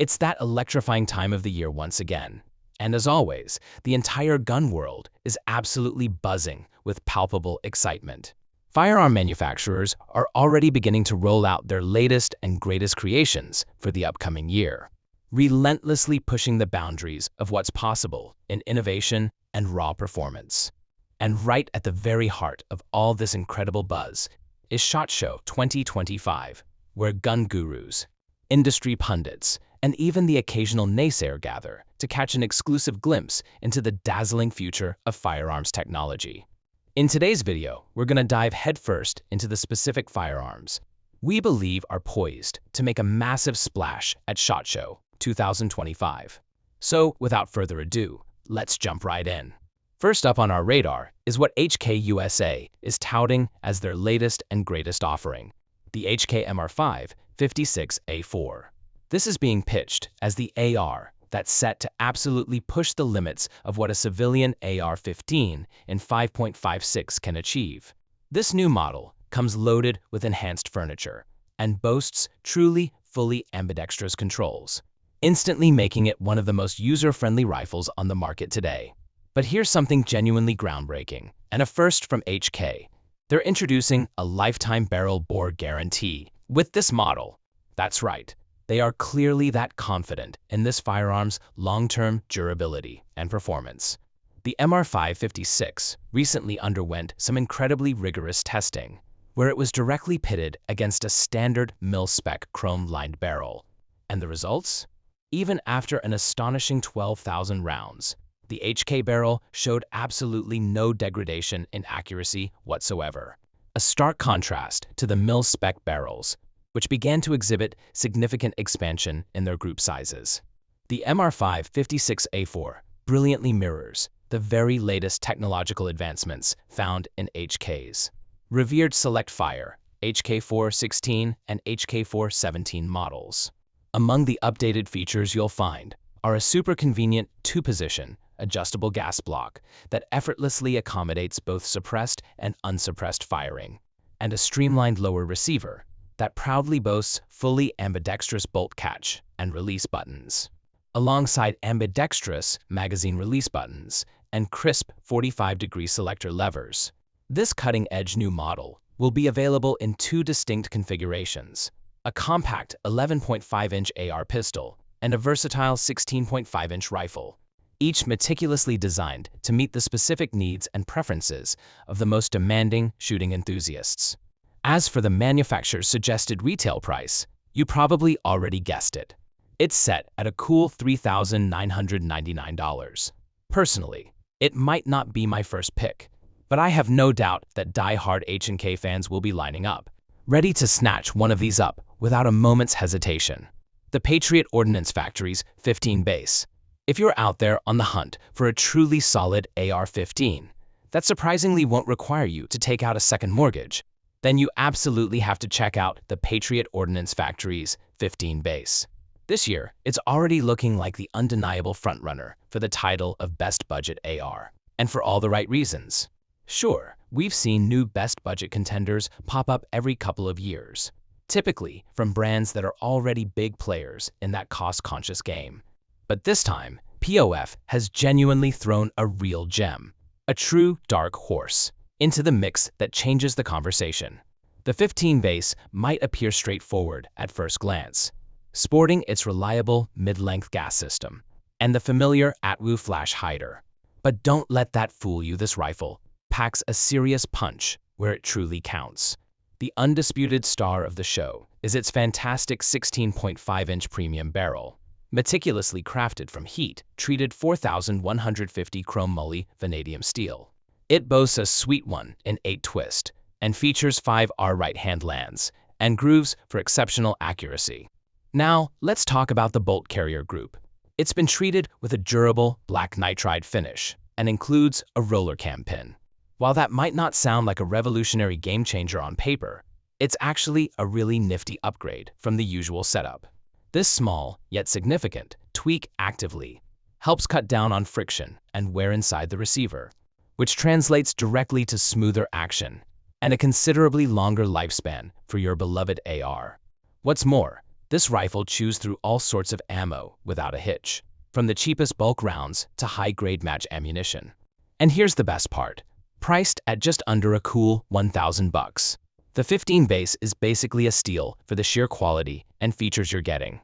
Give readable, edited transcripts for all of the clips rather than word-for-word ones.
It's that electrifying time of the year once again. And as always, the entire gun world is absolutely buzzing with palpable excitement. Firearm manufacturers are already beginning to roll out their latest and greatest creations for the upcoming year, relentlessly pushing the boundaries of what's possible in innovation and raw performance. And right at the very heart of all this incredible buzz is SHOT Show 2025, where gun gurus, industry pundits, and even the occasional naysayer gather to catch an exclusive glimpse into the dazzling future of firearms technology. In today's video, we're going to dive headfirst into the specific firearms we believe are poised to make a massive splash at SHOT Show 2025. So, without further ado, let's jump right in. First up on our radar is what HK USA is touting as their latest and greatest offering, the HK MR556A4. This is being pitched as the AR that's set to absolutely push the limits of what a civilian AR-15 in 5.56 can achieve. This new model comes loaded with enhanced furniture and boasts truly fully ambidextrous controls, instantly making it one of the most user-friendly rifles on the market today. But here's something genuinely groundbreaking, and a first from HK. They're introducing a lifetime barrel bore guarantee with this model. That's right. They are clearly that confident in this firearm's long-term durability and performance. The MR556 recently underwent some incredibly rigorous testing, where it was directly pitted against a standard mil-spec chrome-lined barrel. And the results? Even after an astonishing 12,000 rounds, the HK barrel showed absolutely no degradation in accuracy whatsoever. A stark contrast to the mil-spec barrels, which began to exhibit significant expansion in their group sizes. The MR556A4 brilliantly mirrors the very latest technological advancements found in HK's revered Select Fire, HK416 and HK417 models. Among the updated features you'll find are a super convenient two-position adjustable gas block that effortlessly accommodates both suppressed and unsuppressed firing, and a streamlined lower receiver that proudly boasts fully ambidextrous bolt catch and release buttons, alongside ambidextrous magazine release buttons and crisp 45-degree selector levers. This cutting-edge new model will be available in two distinct configurations: a compact 11.5-inch AR pistol and a versatile 16.5-inch rifle, each meticulously designed to meet the specific needs and preferences of the most demanding shooting enthusiasts. As for the manufacturer's suggested retail price, you probably already guessed it. It's set at a cool $3,999. Personally, it might not be my first pick, but I have no doubt that die-hard H&K fans will be lining up, ready to snatch one of these up without a moment's hesitation. The Patriot Ordinance Factory's 15 base. If you're out there on the hunt for a truly solid AR-15 that surprisingly won't require you to take out a second mortgage, then you absolutely have to check out the Patriot Ordinance Factory's 15 base. This year, it's already looking like the undeniable frontrunner for the title of Best Budget AR, and for all the right reasons. Sure, we've seen new best budget contenders pop up every couple of years, typically from brands that are already big players in that cost-conscious game. But this time, POF has genuinely thrown a real gem, a true dark horse, into the mix that changes the conversation. The 15 base might appear straightforward at first glance, sporting its reliable mid-length gas system and the familiar ATWU flash hider. But don't let that fool you. This rifle packs a serious punch where it truly counts. The undisputed star of the show is its fantastic 16.5-inch premium barrel, meticulously crafted from heat-treated 4150 chrome moly vanadium steel. It boasts a sweet 1-in-8 twist and features 5R right-hand lands and grooves for exceptional accuracy. Now, let's talk about the bolt carrier group. It's been treated with a durable black nitride finish and includes a roller cam pin. While that might not sound like a revolutionary game-changer on paper, it's actually a really nifty upgrade from the usual setup. This small, yet significant, tweak actively helps cut down on friction and wear inside the receiver, which translates directly to smoother action and a considerably longer lifespan for your beloved AR. What's more, This rifle chews through all sorts of ammo without a hitch, from the cheapest bulk rounds to high-grade match ammunition. And here's the best part. Priced at just under a cool $1,000. The 15 base is basically a steal for the sheer quality and features you're getting.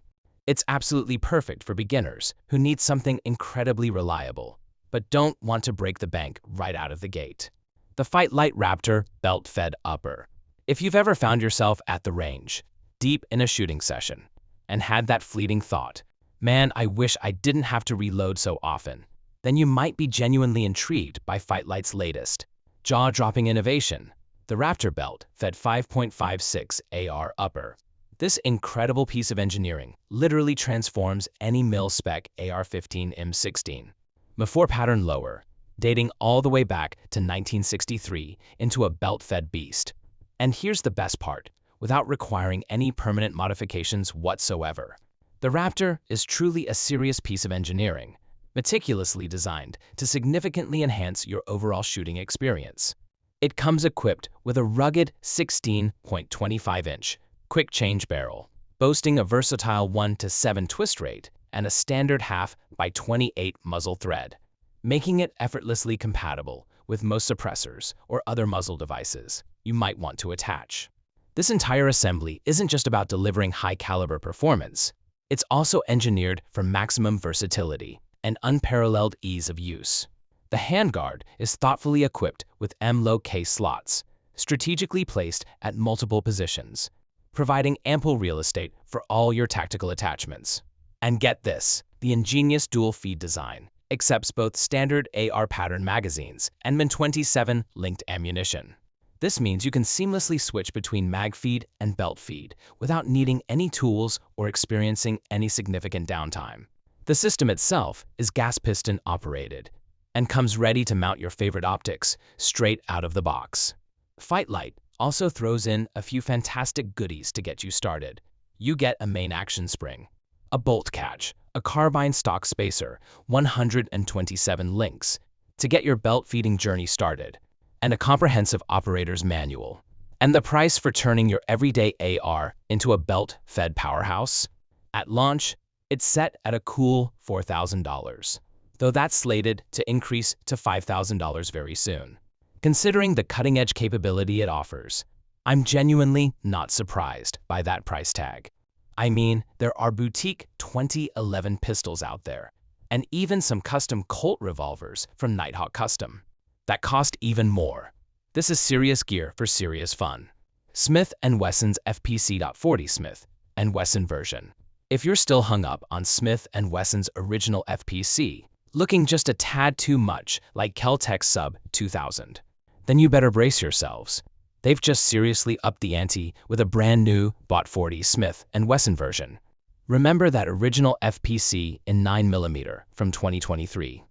It's absolutely perfect for beginners who need something incredibly reliable, but don't want to break the bank right out of the gate. The FightLite Raptor Belt-Fed Upper. If you've ever found yourself at the range, deep in a shooting session, and had that fleeting thought, man, I wish I didn't have to reload so often, then you might be genuinely intrigued by FightLite's latest, jaw-dropping innovation, the Raptor Belt-Fed 5.56 AR Upper. This incredible piece of engineering literally transforms any mil-spec AR-15 M16 M4 pattern lower, dating all the way back to 1963, into a belt-fed beast. And here's the best part, without requiring any permanent modifications whatsoever. The Raptor is truly a serious piece of engineering, meticulously designed to significantly enhance your overall shooting experience. It comes equipped with a rugged 16.25-inch quick change barrel, boasting a versatile 1-to-7 twist rate and a standard 1/2x28 muzzle thread, making it effortlessly compatible with most suppressors or other muzzle devices you might want to attach. This entire assembly isn't just about delivering high-caliber performance, it's also engineered for maximum versatility and unparalleled ease of use. The handguard is thoughtfully equipped with M-Low-K slots, strategically placed at multiple positions, providing ample real estate for all your tactical attachments. And get this, the ingenious dual-feed design accepts both standard AR pattern magazines and Min-27 linked ammunition. This means you can seamlessly switch between mag feed and belt feed without needing any tools or experiencing any significant downtime. The system itself is gas piston operated and comes ready to mount your favorite optics straight out of the box. FightLite also throws in a few fantastic goodies to get you started. You get a main action spring, a bolt catch, a carbine stock spacer, 127 links to get your belt feeding journey started, and a comprehensive operator's manual. And the price for turning your everyday AR into a belt-fed powerhouse? At launch, it's set at a cool $4,000, though that's slated to increase to $5,000 very soon. Considering the cutting-edge capability it offers, I'm genuinely not surprised by that price tag. I mean, there are boutique 2011 pistols out there, and even some custom Colt revolvers from Nighthawk Custom that cost even more. This is serious gear for serious fun. Smith & Wesson's FPC.40 Smith & Wesson version. If you're still hung up on Smith & Wesson's original FPC, looking just a tad too much like Kel-Tec Sub 2000, then you better brace yourselves. They've just seriously upped the ante with a brand new .40 Smith & Wesson version. Remember that original FPC in 9mm from 2023?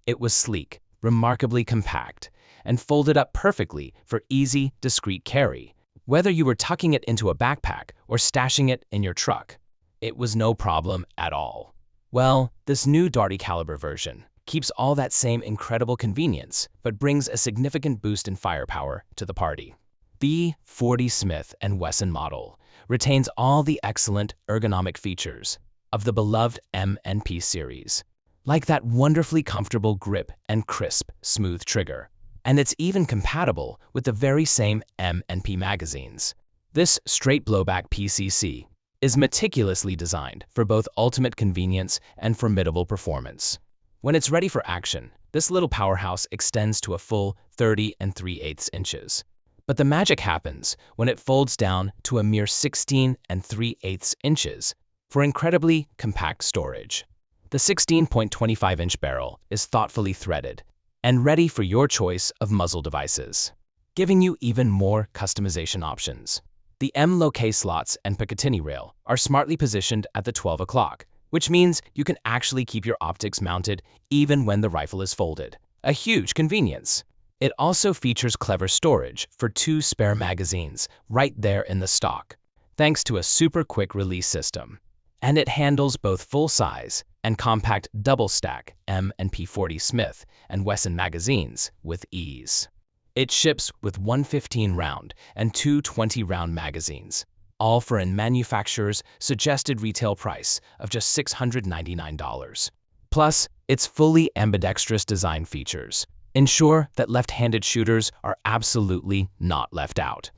It was sleek, remarkably compact, and folded up perfectly for easy, discreet carry. Whether you were tucking it into a backpack or stashing it in your truck, it was no problem at all. Well, this new Darty caliber version keeps all that same incredible convenience, but brings a significant boost in firepower to the party. The .40 Smith & Wesson model retains all the excellent ergonomic features of the beloved M&P series, like that wonderfully comfortable grip and crisp, smooth trigger. And it's even compatible with the very same M&P magazines. This straight blowback PCC is meticulously designed for both ultimate convenience and formidable performance. When it's ready for action, this little powerhouse extends to a full 30 3/8 inches. But the magic happens when it folds down to a mere 16 3/8 inches for incredibly compact storage. The 16.25-inch barrel is thoughtfully threaded and ready for your choice of muzzle devices, giving you even more customization options. The M-Low-K slots and Picatinny rail are smartly positioned at the 12 o'clock, which means you can actually keep your optics mounted even when the rifle is folded. A huge convenience. It also features clever storage for 2 spare magazines right there in the stock, thanks to a super quick release system. And it handles both full-size and compact double-stack M&P 40 Smith & Wesson magazines with ease. It ships with one 15-round and two 20-round magazines, all for a manufacturer's suggested retail price of just $699. Plus, its fully ambidextrous design features ensure that left-handed shooters are absolutely not left out.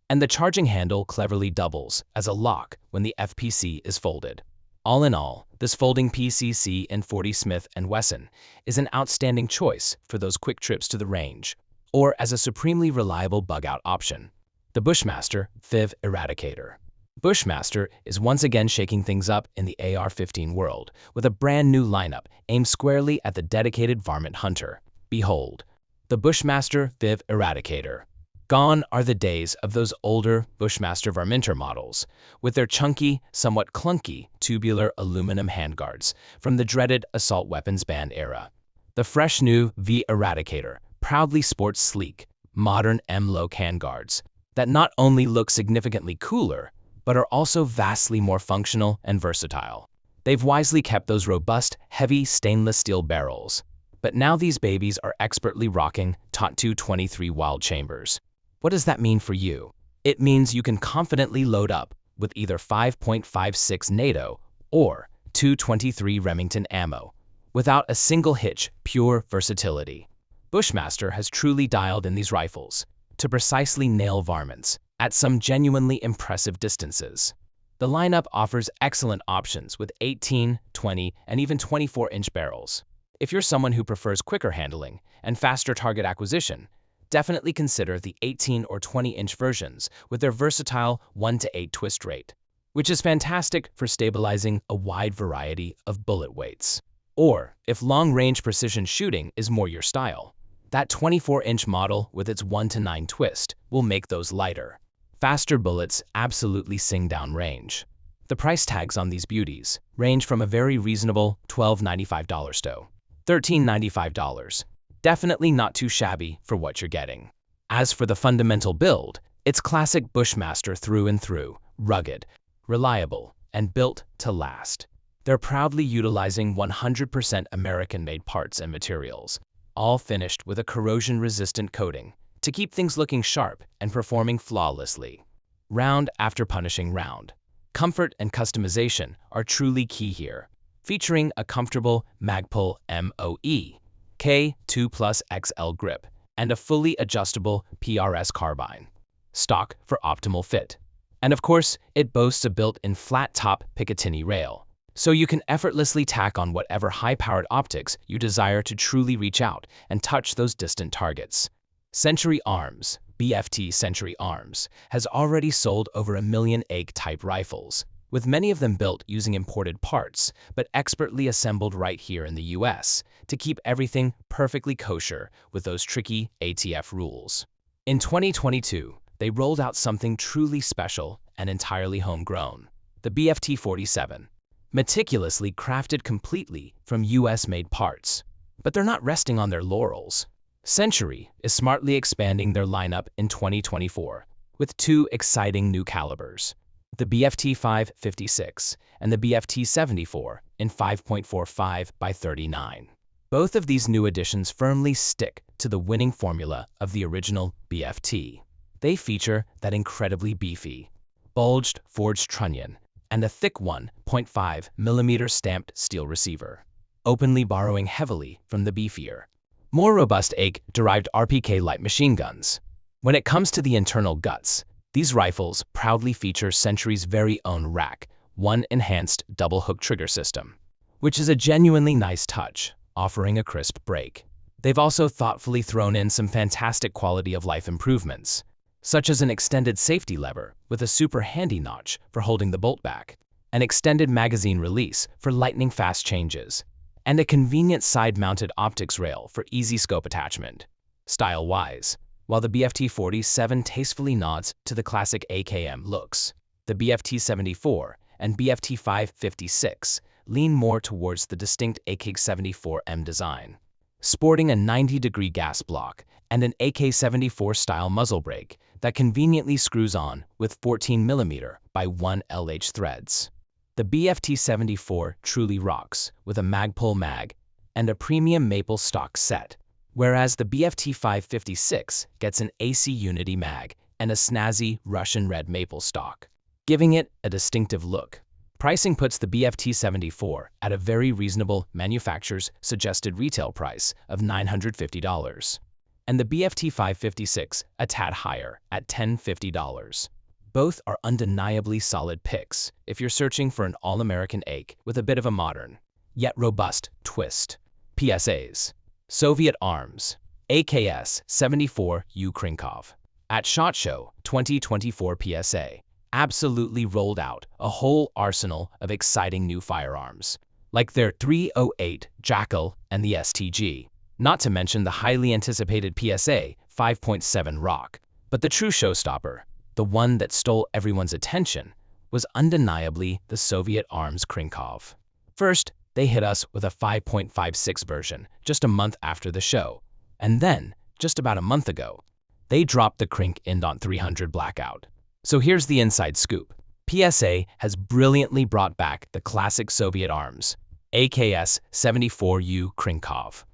And the charging handle cleverly doubles as a lock when the FPC is folded. All in all, this folding PCC in 40 Smith & Wesson is an outstanding choice for those quick trips to the range, or as a supremely reliable bug-out option. The Bushmaster V-Eradicator. Bushmaster is once again shaking things up in the AR-15 world with a brand new lineup aimed squarely at the dedicated varmint hunter. Behold, the Bushmaster V-Eradicator. Gone are the days of those older Bushmaster varminter models, with their chunky, somewhat clunky, tubular aluminum handguards from the dreaded assault weapons ban era. The fresh new V-Eradicator proudly sports sleek, modern M-Loc handguards that not only look significantly cooler, but are also vastly more functional and versatile. They've wisely kept those robust, heavy stainless steel barrels, but now these babies are expertly rocking .2 23 wild chambers. What does that mean for you? It means you can confidently load up with either 5.56 NATO or .223 Remington ammo, without a single hitch, pure versatility. Bushmaster has truly dialed in these rifles to precisely nail varmints at some genuinely impressive distances. The lineup offers excellent options with 18, 20, and even 24-inch barrels. If you're someone who prefers quicker handling and faster target acquisition, definitely consider the 18 or 20-inch versions with their versatile 1-to-8 twist rate, which is fantastic for stabilizing a wide variety of bullet weights. Or, if long-range precision shooting is more your style, that 24-inch model with its 1-to-9 twist will make those lighter. Faster bullets absolutely sing down range. The price tags on these beauties range from a very reasonable $12.95 to $13.95. Definitely not too shabby for what you're getting. As for the fundamental build, it's classic Bushmaster through and through, rugged, reliable, and built to last. They're proudly utilizing 100% American-made parts and materials, all finished with a corrosion-resistant coating to keep things looking sharp and performing flawlessly. Round after punishing round. Comfort and customization are truly key here, featuring a comfortable Magpul MOE K2 XL grip and a fully adjustable PRS carbine, stock for optimal fit. And of course, it boasts a built-in flat-top Picatinny rail, so you can effortlessly tack on whatever high-powered optics you desire to truly reach out and touch those distant targets. Century Arms BFT Century Arms has already sold over 1 million AIG-type rifles, with many of them built using imported parts, but expertly assembled right here in the US to keep everything perfectly kosher with those tricky ATF rules. In 2022, they rolled out something truly special and entirely homegrown, the BFT-47, meticulously crafted completely from US-made parts. But they're not resting on their laurels. Century is smartly expanding their lineup in 2024 with 2 exciting new calibers, the BFT-556 and the BFT-74 in 5.45 by 39. Both of these new additions firmly stick to the winning formula of the original BFT. They feature that incredibly beefy, bulged forged trunnion and a thick 1.5mm stamped steel receiver, openly borrowing heavily from the beefier, more robust AIG-derived RPK light machine guns. When it comes to the internal guts, these rifles proudly feature Century's very own Rack-1 enhanced double-hook trigger system, which is a genuinely nice touch, offering a crisp break. They've also thoughtfully thrown in some fantastic quality-of-life improvements, such as an extended safety lever with a super handy notch for holding the bolt back, an extended magazine release for lightning-fast changes, and a convenient side-mounted optics rail for easy scope attachment. Style-wise, while the BFT-47 tastefully nods to the classic AKM looks, the BFT-74 and BFT-556 lean more towards the distinct AK-74M design, sporting a 90-degree gas block and an AK-74 style muzzle brake that conveniently screws on with 14mm by 1 LH threads. The BFT-74 truly rocks with a Magpul mag and a premium maple stock set, whereas the BFT-556 gets an AC Unity mag and a snazzy Russian red maple stock. giving it a distinctive look. Pricing puts the BFT-74 at a very reasonable manufacturer's suggested retail price of $950, and the BFT-556 a tad higher at $1,050. Both are undeniably solid picks if you're searching for an all-American AK with a bit of a modern, yet robust twist. PSAs. Soviet Arms. AKS-74U Krinkov. At SHOT Show 2024 PSA absolutely rolled out a whole arsenal of exciting new firearms, like their .308 Jackal and the STG, not to mention the highly anticipated PSA 5.7 Rock. But the true showstopper, the one that stole everyone's attention, was undeniably the Soviet Arms Krinkov. First, they hit us with a 5.56 version just a month after the show, and then, just about a month ago, they dropped the Krink in .300 Blackout. So here's the inside scoop. PSA has brilliantly brought back the classic Soviet Arms, AKS-74U Krinkov,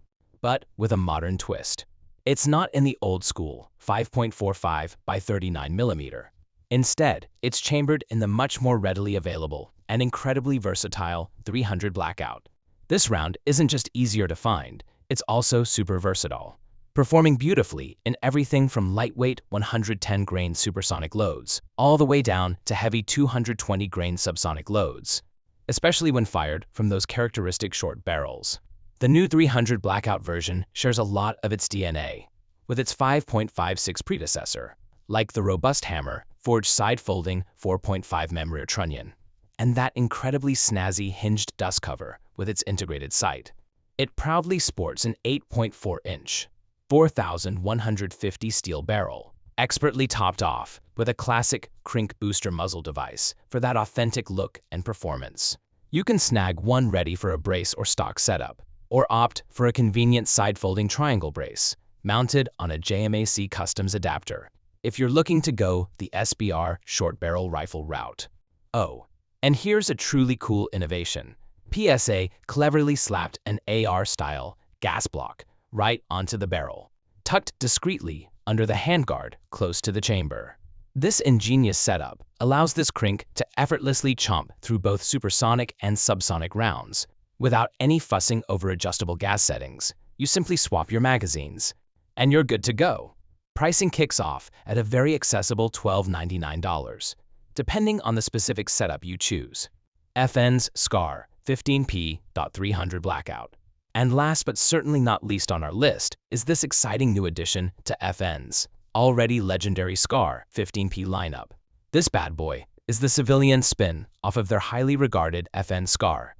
but with a modern twist. It's not in the old school 5.45 by 39mm. Instead, it's chambered in the much more readily available and incredibly versatile .300 Blackout. This round isn't just easier to find, it's also super versatile, performing beautifully in everything from lightweight 110-grain supersonic loads all the way down to heavy 220-grain subsonic loads, especially when fired from those characteristic short barrels. The new .300 Blackout version shares a lot of its DNA with its 5.56 predecessor, like the robust hammer, forged side-folding 4.5mm rear trunnion, and that incredibly snazzy hinged dust cover with its integrated sight. It proudly sports an 8.4-inch, 4,150 steel barrel, expertly topped off with a classic Krink booster muzzle device for that authentic look and performance. You can snag one ready for a brace or stock setup, or opt for a convenient side-folding triangle brace mounted on a JMAC Customs adapter if you're looking to go the SBR short barrel rifle route. Oh, and here's a truly cool innovation. PSA cleverly slapped an AR-style gas block right onto the barrel, tucked discreetly under the handguard close to the chamber. This ingenious setup allows this Krink to effortlessly chomp through both supersonic and subsonic rounds without any fussing over adjustable gas settings. You simply swap your magazines, and you're good to go. Pricing kicks off at a very accessible $1,299, depending on the specific setup you choose. FN's SCAR 15P.300 Blackout. And last but certainly not least on our list is this exciting new addition to FN's already legendary SCAR 15P lineup. This bad boy is the civilian spin off of their highly regarded FN SCAR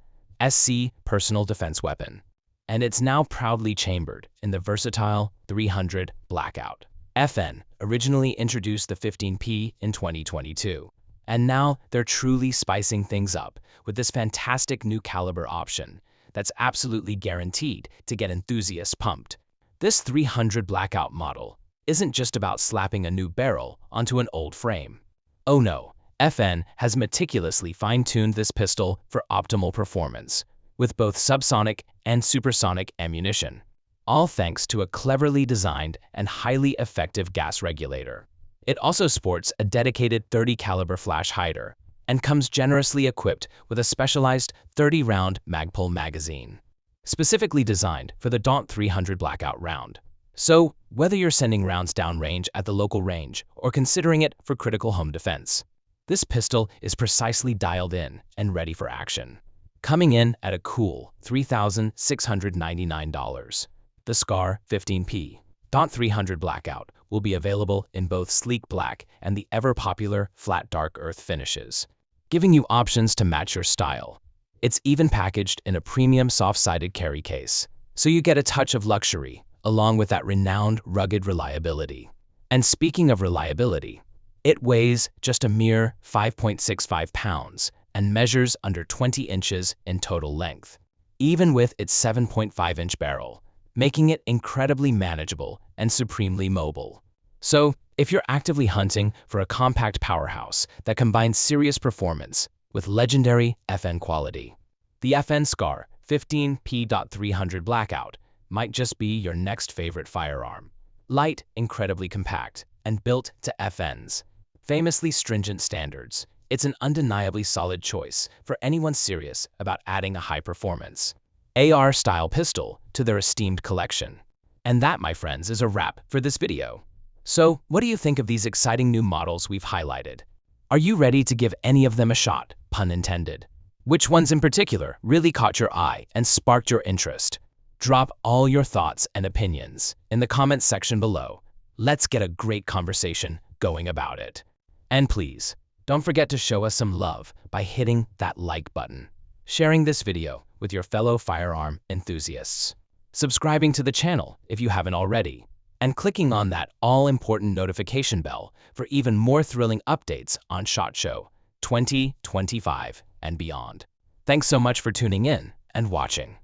SC personal defense weapon, and it's now proudly chambered in the versatile .300 Blackout. FN originally introduced the 15P in 2022, and now they're truly spicing things up with this fantastic new caliber option that's absolutely guaranteed to get enthusiasts pumped. This .300 Blackout model isn't just about slapping a new barrel onto an old frame. Oh no, FN has meticulously fine-tuned this pistol for optimal performance, with both subsonic and supersonic ammunition, all thanks to a cleverly designed and highly effective gas regulator. It also sports a dedicated 30 caliber flash hider and comes generously equipped with a specialized 30-round Magpul magazine, specifically designed for the .300 Blackout round. So, whether you're sending rounds downrange at the local range or considering it for critical home defense, this pistol is precisely dialed in and ready for action. Coming in at a cool $3,699, the SCAR 15P .300 Blackout will be available in both sleek black and the ever-popular flat dark earth finishes, giving you options to match your style. It's even packaged in a premium soft-sided carry case, so you get a touch of luxury along with that renowned rugged reliability. And speaking of reliability, it weighs just a mere 5.65 pounds and measures under 20 inches in total length, even with its 7.5-inch barrel, making it incredibly manageable and supremely mobile. So, if you're actively hunting for a compact powerhouse that combines serious performance with legendary FN quality, the FN SCAR 15P.300 Blackout might just be your next favorite firearm. Light, incredibly compact, and built to FN's famously stringent standards, It's an undeniably solid choice for anyone serious about adding a high-performance AR-style pistol to their esteemed collection. And that, my friends, is a wrap for this video. So, what do you think of these exciting new models we've highlighted? Are you ready to give any of them a shot, pun intended? Which ones in particular really caught your eye and sparked your interest? Drop all your thoughts and opinions in the comments section below. Let's get a great conversation going about it. And please, don't forget to show us some love by hitting that like button, sharing this video with your fellow firearm enthusiasts, subscribing to the channel if you haven't already, and clicking on that all-important notification bell for even more thrilling updates on SHOT Show 2025 and beyond. Thanks so much for tuning in and watching.